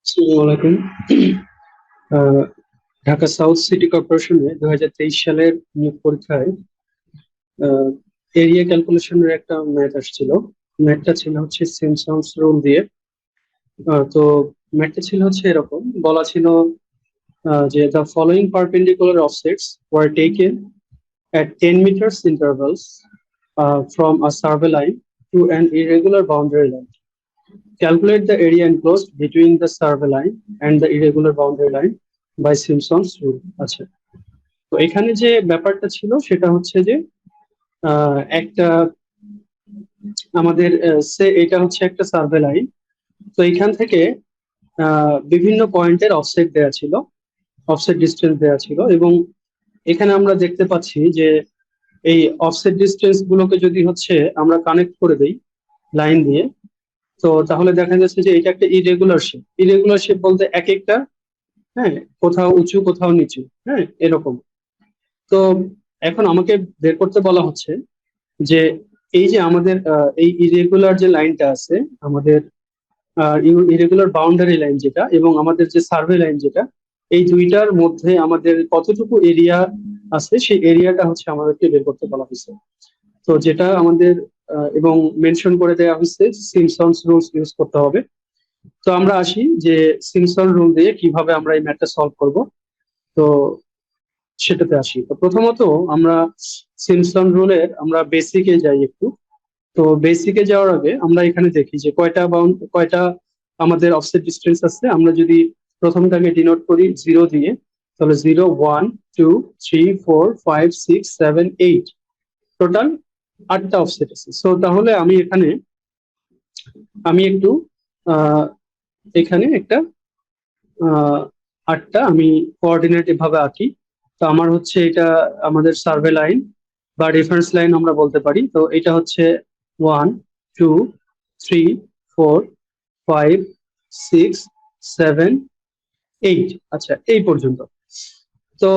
আসসালামু আলাইকুম। আহ, Dhaka south city কর্পোরেশনে 2023 সালের নিয়োগ পরীক্ষায় এরিয়া ক্যালকুলেশনের একটা ম্যাথ আসছিল। ম্যাথটা ছিল হচ্ছে সিমসন্স রুল দিয়ে। তো ম্যাথটা ছিল হচ্ছে এরকম বলা ছিল যে the following perpendicular offsets were taken at 10 meters intervals from a survey line to an irregular boundary line. Calculate the area enclosed between the survey line and the irregular boundary line by Simpson's rule. আচ্ছা, তো এখানে যে ব্যাপারটা ছিল সেটা হচ্ছে যে একটা আমাদের এটা হচ্ছে একটা সার্ভে লাইন। তো এখান থেকে বিভিন্ন পয়েন্টের অফসেট দেয়া ছিল, অফসেট ডিস্টেন্স দেয়া ছিল, এবং এখানে আমরা দেখতে পাচ্ছি যে এই অফসেট ডিস্টেন্স গুলোকে যদি হচ্ছে আমরা কানেক্ট করে দেই লাইন দিয়ে, তো তাহলে দেখা যাচ্ছে যে এটা একটা ইরেগুলার শেপ। ইরেগুলার শেপ বলতে এক একটা, হ্যাঁ, কোথাও উঁচু কোথাও নিচু, হ্যাঁ, এরকম। তো এখন আমাকে বের করতে বলা হচ্ছে যে এই যে আমাদের এই ইরেগুলার যে লাইনটা আছে, আমাদের ইরেগুলার বাউন্ডারি লাইন যেটা এবং আমাদের যে সার্ভে লাইন যেটা, এই দুইটার মধ্যে আমাদের কতটুকু এরিয়া আছে সেই এরিয়াটা হচ্ছে আমাদেরকে বের করতে বলা হয়েছে। তো যেটা আমাদের এবং মেনশন করে দেওয়া হয়েছে সিমসনস রুলস ইউজ করতে হবে। তো আমরা আসি যে সিমসন রুল দিয়ে কিভাবে আমরা এই ম্যাথটা সলভ করব। তো সেটাতে আসি। তো প্রথমত আমরা সিমসন রুলের আমরা বেসিকে যাই একটু। তো বেসিকে যাওয়ার আগে আমরা এখানে দেখি যে কয়টা আমাদের অফসেট ডিস্টেন্স আছে। আমরা যদি প্রথমটাকে ডিনোট করি 0 দিয়ে, তাহলে 0 1 2 3 4 5 6 7 8, টোটাল 8টা অফসেট আছে। সো তাহলে আমি একটু আহ এখানে একটা আহ 8টা আমি কোঅর্ডিনেট এভাবে আঁকি। তো আমার হচ্ছে এটা আমাদের সার্ভে লাইন বা রেফারেন্স লাইন আমরা বলতে পারি। তো এটা হচ্ছে 1 2 3 4 5 6 7 8। আচ্ছা, এই পর্যন্ত। তো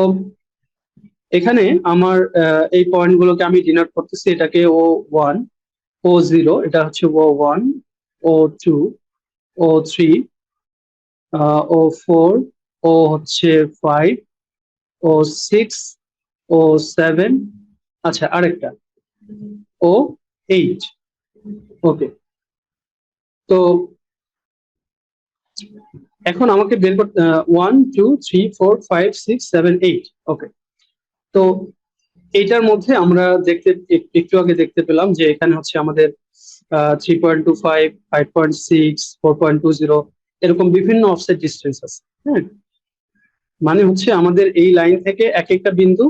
এখানে আমার এই পয়েন্ট গুলোকে আমি ডিনোট করতেছি, এটাকে O1, O0, এটা হচ্ছে O1, O2, O3, O4, ও হচ্ছে 5, O6, O7, আচ্ছা আরেকটা O8। ওকে, তো এখন আমাকে বের করতে 1 2 3 4 5 6 7 8। ওকে, তো এইটার মধ্যে আমরা একটু আগে দেখতে পেলাম যে এখানে হচ্ছে আমাদের 3.25, 5.6, 4.20 এরকম বিভিন্ন অফসেট ডিস্টেন্স আছে। হ্যাঁ, মানে হচ্ছে আমাদের এই লাইন থেকে এক একটা বিন্দু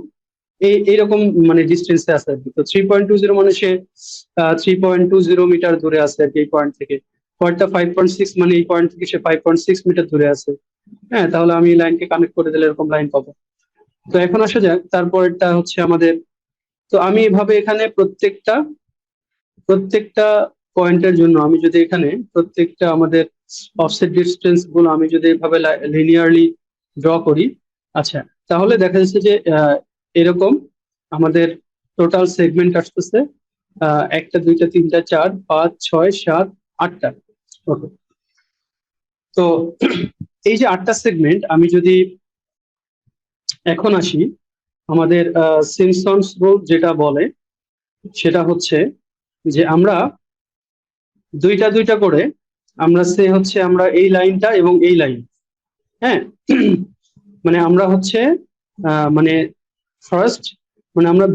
এইরকম মানে ডিস্টেন্সে আছে আর কি। তো 3.20 মানে সে 3.20 মিটার দূরে আছে আর কি এই পয়েন্ট থেকে। পয়েন্টটা 5.6 মানে এই পয়েন্ট থেকে সে 5.6 মিটার দূরে আছে। হ্যাঁ, তাহলে আমি লাইনকে কানেক্ট করে দিলে এরকম লাইন পাবো। তো এখন আসা যাক তারপরটা হচ্ছে আমাদের। তো আমি এভাবে এখানে প্রত্যেকটা পয়েন্টের জন্য আমি যদি এখানে প্রত্যেকটা আমাদের অফসেট ডিস্টেন্স গুলো আমি যদি এভাবে লিনিয়ারলি ড্র করি, আচ্ছা, তাহলে দেখা যাচ্ছে যে এরকম আমাদের টোটাল সেগমেন্ট আসতেছে একটা দুইটা তিনটা চার পাঁচ ছয় সাত আটটা। ওকে, তো এই যে 8টা সেগমেন্ট আমি যদি এখন আসি, আমাদের সিমসনস রুল যেটা বলে সেটা হচ্ছে যে আমরা দুইটা দুইটা করে আমরা এই লাইনটা এবং এই লাইন, হ্যাঁ, মানে আমরা হচ্ছে মানে ফার্স্ট মানে আমরা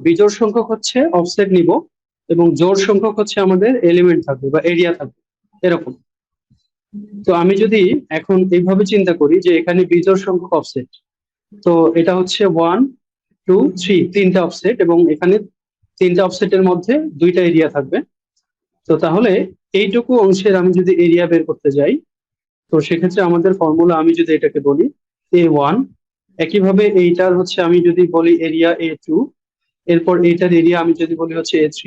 বিজোড় সংখ্যক হচ্ছে অফসেট নিব এবং জোড় সংখ্যক হচ্ছে আমাদের এলিমেন্ট থাকবে বা এরিয়া থাকবে, এরকম। তো আমি যদি এখন এইভাবে চিন্তা করি যে এখানে বিজোড় সংখ্যক অফসেট, তো এটা হচ্ছে 1 2 3, তিনটা অফসেট, এবং এখানে তিনটা অফসেটের মধ্যে দুইটা এরিয়া থাকবে। তো তাহলে এইটুকু অংশের আমি যদি এরিয়া বের করতে যাই, তো সেক্ষেত্রে আমাদের ফর্মুলা আমি যদি এটাকে বলি A1, একইভাবে এইটার হচ্ছে আমি যদি বলি এরিয়া A2, এরপর এইটার এরিয়া আমি যদি বলি হচ্ছে A3,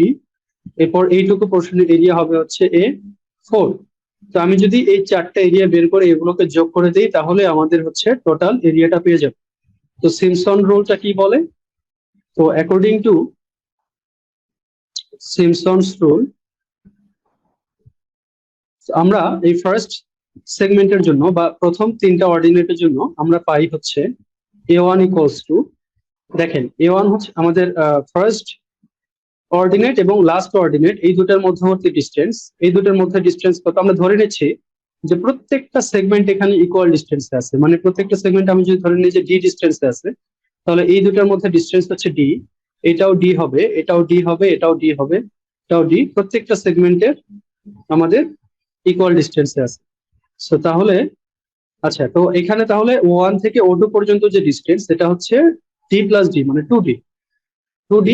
এরপর এইটুকু পোর্শনের এরিয়া হবে হচ্ছে A4। তো আমি যদি এই 4টা এরিয়া বের করে এগুলোকে যোগ করে দিই তাহলে আমাদের হচ্ছে টোটাল এরিয়াটা পেয়ে যাবে। তো সিমসন রুলটা কি বলে? তো অ্যাকর্ডিং টু সিমসনস রুল আমরা এই ফার্স্ট সেগমেন্টের জন্য বা প্রথম 3টা অর্ডিনেটের জন্য আমরা পাই হচ্ছে A1 ইকুয়ালস টু, দেখেন A1 হচ্ছে আমাদের ফার্স্ট অর্ডিনেট এবং লাস্ট অর্ডিনেট, এই দুটার মধ্যবর্তী ডিস্টেন্স, এই দুটার মধ্যে ডিস্টেন্স কত আমরা ধরে নিচ্ছি যে প্রত্যেকটা সেগমেন্ট এখানে ইকুয়াল ডিস্টেন্সে আছে, মানে প্রত্যেকটা সেগমেন্ট আমি যদি ধরে নিই যে ডি ডিস্টেন্সে আছে, তাহলে এই দুটার মধ্যে ডিস্টেন্স হচ্ছে ডি, এটাও ডি হবে, এটাও ডি হবে, এটাও ডি হবে, এটাও ডি, প্রত্যেকটা সেগমেন্টের আমাদের ইকুয়াল ডিস্টেন্সে আছে। সো তাহলে আচ্ছা, তো এখানে তাহলে ওয়ান থেকে O2 পর্যন্ত যে ডিস্টেন্স সেটা হচ্ছে ডি প্লাস ডি, মানে 2D, 2D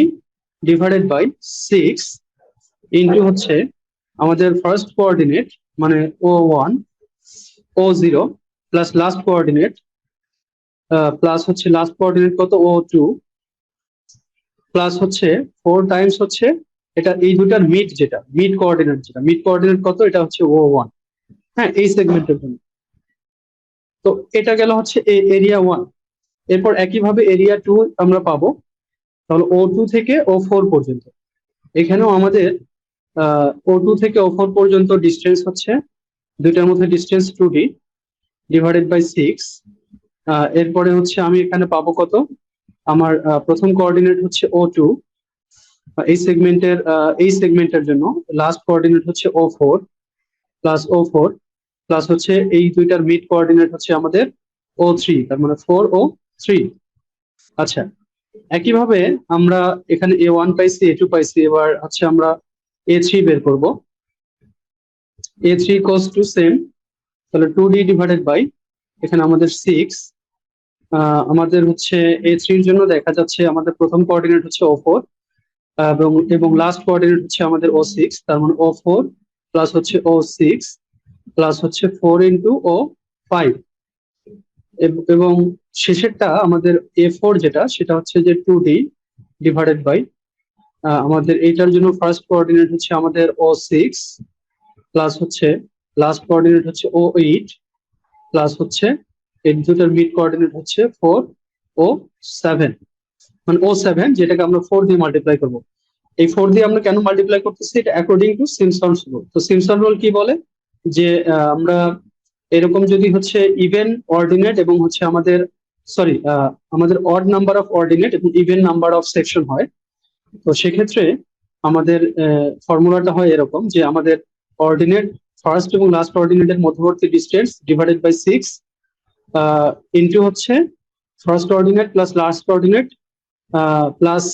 divided by 6 into হচ্ছে আমাদের ফার্স্ট কোঅর্ডিনেট মানে O1, O0 plus last coordinate plus হচ্ছে লাস্ট কোঅর্ডিনেট কত O2 প্লাস হচ্ছে 4 টাইমস হচ্ছে এটা এই দুটার মিড, যেটা মিড কোঅর্ডিনেট, যেটা মিড কোঅর্ডিনেট কত এটা হচ্ছে O1, হ্যাঁ এই সেগমেন্টের জন্য। তো এটা গেল হচ্ছে এরিয়া 1। এরপর একইভাবে এরিয়া 2 আমরা পাবো, তাহলে O2 থেকে O4 পর্যন্ত, এখানেও আমাদের O2 থেকে O4 পর্যন্ত ডিস্টেন্স হচ্ছে, দুইটার মধ্যে ডিস্টেন্স 2D ডিভাইডেড বাই 6। এরপরে হচ্ছে আমি এখানে পাবো কত, আমার প্রথম কোঅর্ডিনেট হচ্ছে O2, এই সেগমেন্টের জন্য লাস্ট কোঅর্ডিনেট হচ্ছে O4 প্লাস হচ্ছে এই দুইটার মিড কোঅর্ডিনেট হচ্ছে আমাদের O3, তার মানে 4O3। আচ্ছা, একইভাবে আমরা এখানে A1 পাইছি, A2 পাইছি, এবার হচ্ছে আমরা A3 বের করব। A3 ইকুয়ালস টু সেম, তাহলে 2D ডিভাইডেড বাই এখানে আমাদের 6। আমাদের হচ্ছে A3 এর জন্য দেখা যাচ্ছে আমাদের প্রথম কোঅর্ডিনেট হচ্ছে O4 এবং লাস্ট কোঅর্ডিনেট হচ্ছে আমাদের O6, তার মানে O4 প্লাস হচ্ছে O6 প্লাস হচ্ছে 4 ইন্টু O5, এবং শেষেরটা আমাদের A4 যেটা সেটা হচ্ছে যে 2D ডিভাইডেড বাই আমাদের এইটার জন্য ফার্স্ট কোঅর্ডিনেট হচ্ছে আমাদের O6 প্লাস হচ্ছে লাস্ট কোঅর্ডিনেট হচ্ছে O8 প্লাস হচ্ছে এই দুটার মিড কোঅর্ডিনেট হচ্ছে 4O7, মানে O7 যেটাকে আমরা 4 দিয়ে মাল্টিপ্লাই করব। এই 4 দিয়ে আমরা কেন মাল্টিপ্লাই করতেছি, এটা অ্যাকর্ডিং টু সিমসনস রুল। তো সিমসন রুল কি বলে যে আমরা এরকম যদি হচ্ছে ইভেন অর্ডিনেট এবং হচ্ছে আমাদের সরি আমাদের অড নাম্বার অফ অর্ডিনেট এবং ইভেন নাম্বার অফ সেকশন হয়, তো সেক্ষেত্রে আমাদের ফর্মুলাটা হয় এরকম যে আমাদের অর্ডিনেট ফার্স্ট এবং লাস্ট অর্ডিনেটের মধ্যবর্তী ডিস্টেন্স ডিভাইডেড বাই 6 ইন্টু হচ্ছে first ordinate plus last ordinate plus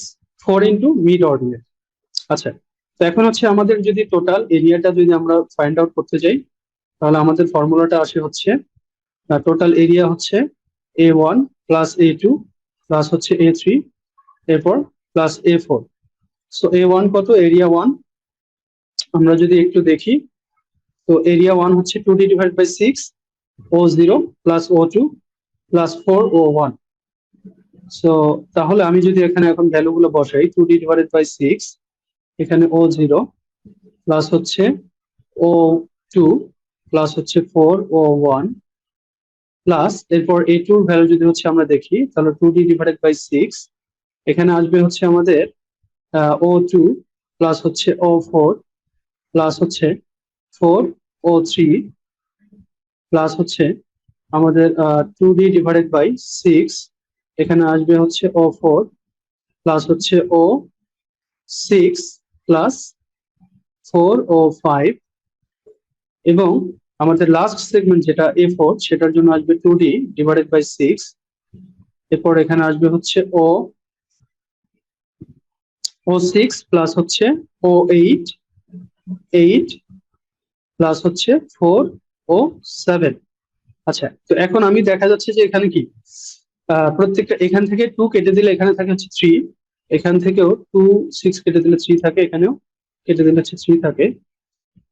4 into mid ordinate. আচ্ছা, তো এখন হচ্ছে আমাদের যদি টোটাল এরিয়াটা যদি আমরা ফাইন্ড আউট করতে যাই, তাহলে আমাদের ফর্মুলাটা আসে হচ্ছে টোটাল এরিয়া হচ্ছে A1 প্লাস A2 প্লাস হচ্ছে A3 এরপর প্লাস A4। সো A1 কত, এরিয়া 1 আমরা যদি একটু দেখি, তো এরিয়া 1 হচ্ছে 2D divide by 6 O0 plus O2 plus 4O1। So তাহলে আমি যদি এখানে এখন ভ্যালু গুলো বসাই, 2D ডিভাইডেড বাই 6 এখানে O0 প্লাস হচ্ছে O2 প্লাস হচ্ছে 4O1 প্লাস এরপর A2 ভ্যালু যদি হচ্ছে আমরা দেখি, তাহলে 2D ডিভাইডেড বাই 6 এখানে আসবে হচ্ছে আমাদের O2 প্লাস হচ্ছে O4 প্লাস হচ্ছে 4O3 প্লাস হচ্ছে আমাদের 2D ডিভাইডেড বাই 6 এখানে আসবে হচ্ছে O4 প্লাস হচ্ছে O6 প্লাস 4O5, এবং আমাদের লাস্ট সেগমেন্ট যেটা A4 সেটার জন্য আসবে 2D ডিভাইডেড বাই 6, এরপর এখানে আসবে হচ্ছে O6 প্লাস হচ্ছে O8 প্লাস হচ্ছে 4O7। আচ্ছা, তো এখন আমি দেখা যাচ্ছে যে এখানে কি প্রত্যেকটা এখান থেকে 2 কেটে দিলে এখানে থাকে হচ্ছে 3, এখান থেকেও 2 6 কেটে দিলে 3 থাকে, এখানেও কেটে দিলে হচ্ছে 3 থাকে,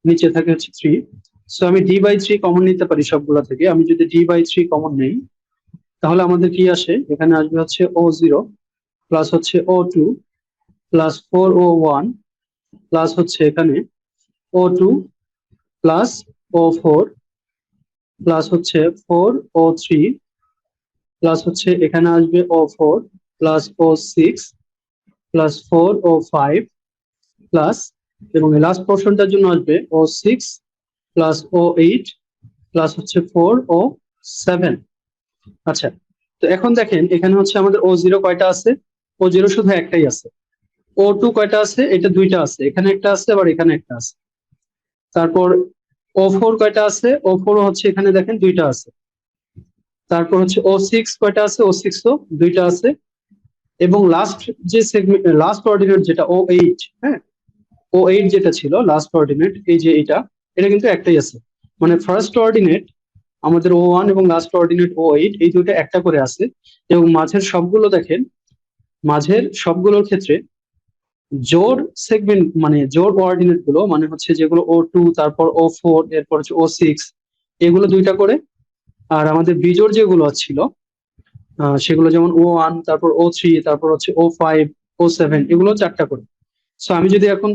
নিচে থাকে হচ্ছে 3। সো আমি D/3 কমন নিতে পারি সবগুলা থেকে। আমি যদি D/3 কমন নেই, তাহলে আমাদের কি আসে, এখানে আসবে হচ্ছে O0 প্লাস হচ্ছে O2 প্লাস 4O1 প্লাস হচ্ছে এখানে O2 প্লাস O4 প্লাস হচ্ছে 4O3 প্লাস হচ্ছে এখানে আসবে O4 plus O6 plus 4O5 plus, এবং লাস্ট পোর্শনটার জন্য আসবে O6 প্লাস O8 প্লাস হচ্ছে 4 ও 7। আচ্ছা, তো এখন দেখেন এখানে হচ্ছে আমাদের O0 কয়টা আছে? O0 শুধু একটাই আছে। O2 কয়টা আছে? এটা দুইটা আছে, এখানে একটা আছে, আবার এখানে একটা আছে। তারপর O4 কয়টা আছে? O4 হচ্ছে এখানে দেখেন দুইটা আছে। তারপর হচ্ছে O6 কয়টা আছে? O6 ও দুইটা আছে। এবং লাস্ট যে সেগমেন্ট, লাস্ট কোঅর্ডিনেট যেটা O8, হ্যাঁ, O8 যেটা ছিল লাস্ট কোঅর্ডিনেট, এই যে এটা কিন্তু একটাই আছে। মানে ফার্স্ট কোঅর্ডিনেট আমাদের O1 এবং লাস্ট কোঅর্ডিনেট O8, এই দুটো একটা করে আছে। এবং মাঝের সবগুলো দেখেন, মাঝের সবগুলোর ক্ষেত্রে জোড় সেগমেন্ট, মানে জোড় কোঅর্ডিনেট গুলো, মানে হচ্ছে যেগুলো O2, তারপর O4, এরপর হচ্ছে O6, এগুলো দুইটা করে। আর আমাদের বিজোড় যেগুলো ছিল সেগুলো যেমন O1, তারপর O3, তারপর হচ্ছে O5, O7, এগুলো চারটা করে। সো আমি যদি এখন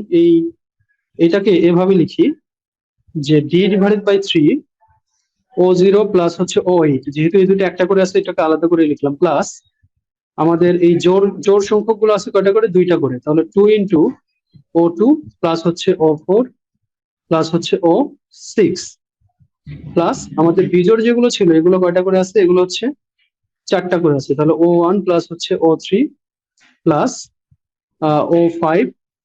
এটাকে এভাবে লিখি যে D/3 O0 প্লাস হচ্ছে O8, যেহেতু এই দুটো একটা করে আছে এটাকে আলাদা করে লিখলাম, প্লাস আমাদের এই জোড় জোড় সংখ্যক গুলো আছে কয়টা করে? দুইটা করে, তাহলে 2 × O2 প্লাস হচ্ছে O4 প্লাস হচ্ছে O6, প্লাস আমাদের বিজোড় যেগুলো ছিল এগুলো কয়টা করে আছে? এগুলো হচ্ছে চারটা করে আছে, তাহলে O1 প্লাস হচ্ছে O3 প্লাস O5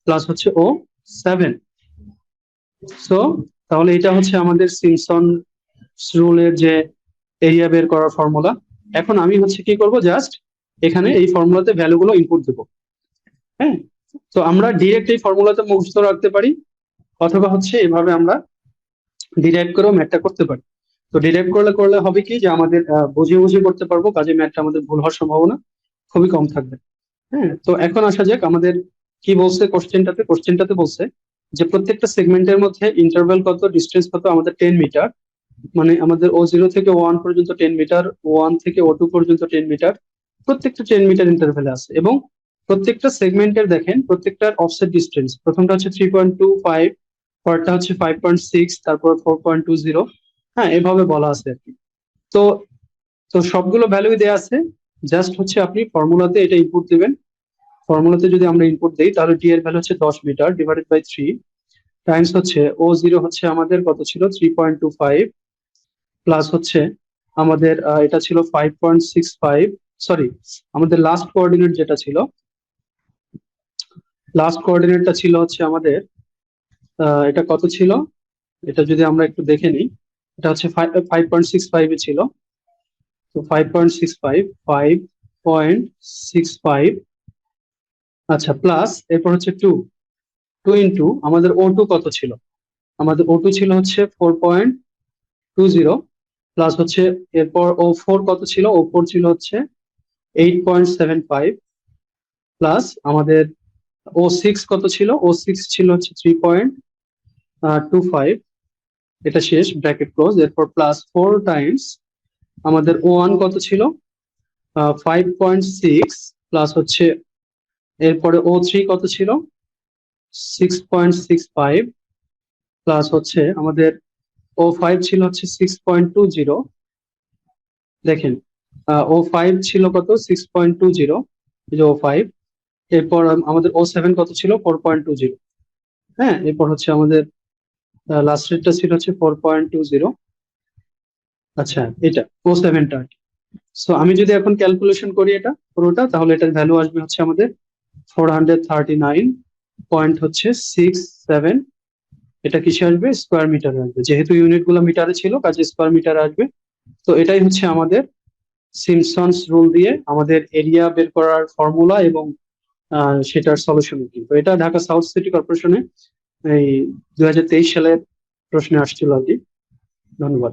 প্লাস হচ্ছে O7। সো তাহলে এটা হচ্ছে আমাদের সিম্পসন রুলের যে এরিয়া বের করার ফর্মুলা। এখন আমি হচ্ছে কি করব, জাস্ট এখানে এই ফর্মুলাতে ভ্যালুগুলো ইনপুট দেবো। হ্যাঁ, তো আমরা ডিরেক্ট এই ফর্মুলাতে মুখস্থ রাখতে পারি, অথবা হচ্ছে এভাবে আমরা ডিরাইভ করেও ম্যাথটা করতে পারি। তো ডিরাইভ করলে হবে কি, যে আমাদের বুঝিয়ে বুঝিয়ে করতে পারবো, কাজে ম্যাথটা আমাদের ভুল হওয়ার সম্ভাবনা খুবই কম থাকবে। হ্যাঁ, তো এখন আসা যাক আমাদের কি বলছে কোশ্চেনটাতে বলছে যে প্রত্যেকটা সেগমেন্টের মধ্যে ইন্টারভ্যাল কত, ডিস্টেন্স কত, আমাদের 10 মিটার। মানে আমাদের O0 থেকে O1 পর্যন্ত 10 মিটার, O1 থেকে O2 পর্যন্ত 10 মিটার, প্রত্যেকটা 10 মিটার ইন্টারভ্যালে আছে। এবং প্রত্যেকটা সেগমেন্টের দেখেন প্রত্যেকটার অফসেট ডিস্টেন্স, প্রথমটা হচ্ছে 3.25, পরেরটা হচ্ছে 5.6, তারপর 4.20। হ্যাঁ, এভাবে বলা আছে আর কি। তো তো সবগুলো ভ্যালুই দেওয়া আছে, জাস্ট হচ্ছে আপনি ফর্মুলাতে এটা ইনপুট দিবেন। ফর্মুলাতে যদি আমরা ইনপুট দিই তাহলে ডি এর ভ্যালু হচ্ছে 10 মিটার ডিভাইডেড বাই 3 টাইমস হচ্ছে O0 হচ্ছে আমাদের কত ছিল? 3.25, প্লাস হচ্ছে আমাদের এটা ছিল 5.65, সরি, আমাদের লাস্ট কোঅর্ডিনেট যেটা ছিল, লাস্ট কোঅর্ডিনেটটা ছিল হচ্ছে আমাদের এটা কত ছিল? এটা যদি আমরা একটু দেখে নিই, এটা হচ্ছে 5.65 এ ছিল। তো 5.65 আচ্ছা, প্লাস এরপর হচ্ছে 2 ইন্টু আমাদের O2 কত ছিল? আমাদের O2 ছিল হচ্ছে 4.20, প্লাস হচ্ছে এরপর O4 কত ছিল? O4 ছিল হচ্ছে 8.75, প্লাস আমাদের O6 কত ছিল? O6 ছিল হচ্ছে 3.25, এটা শেষ, ব্র্যাকেট ক্লোজ। এরপর প্লাস 4 টাইমস আমাদের O1 কত ছিল? 5.6, প্লাস হচ্ছে এরপরে O3 কত ছিল? 6.65, প্লাস হচ্ছে আমাদের O5 ছিল হচ্ছে 6.20। দেখেন O5 ছিল কত? 6.20, এই যে O5। এরপর আমাদের O7 কত ছিল? 4.20। হ্যাঁ, এরপর হচ্ছে আমাদের লাস্ট রেটটা ছিল হচ্ছে 4.20। আচ্ছা, এটা O7টা। সো আমি যদি এখন ক্যালকুলেশন করি এটা পুরোটা, তাহলে এটার ভ্যালু আসবে হচ্ছে আমাদের 439.67। এটা কিসে আসবে? স্কোয়ার মিটারে আসবে, যেহেতু ইউনিট গুলো মিটারে ছিল কাজে স্কোয়ার মিটারে আসবে। তো এটাই হচ্ছে আমাদের সিম্পসনস রুল দিয়ে আমাদের এরিয়া বের করার ফর্মুলা এবং সেটার সলিউশন কি। তো এটা ঢাকা সাউথ সিটি কর্পোরেশনে এই 2023 সালের প্রশ্নে আসছিল আর কি। ধন্যবাদ।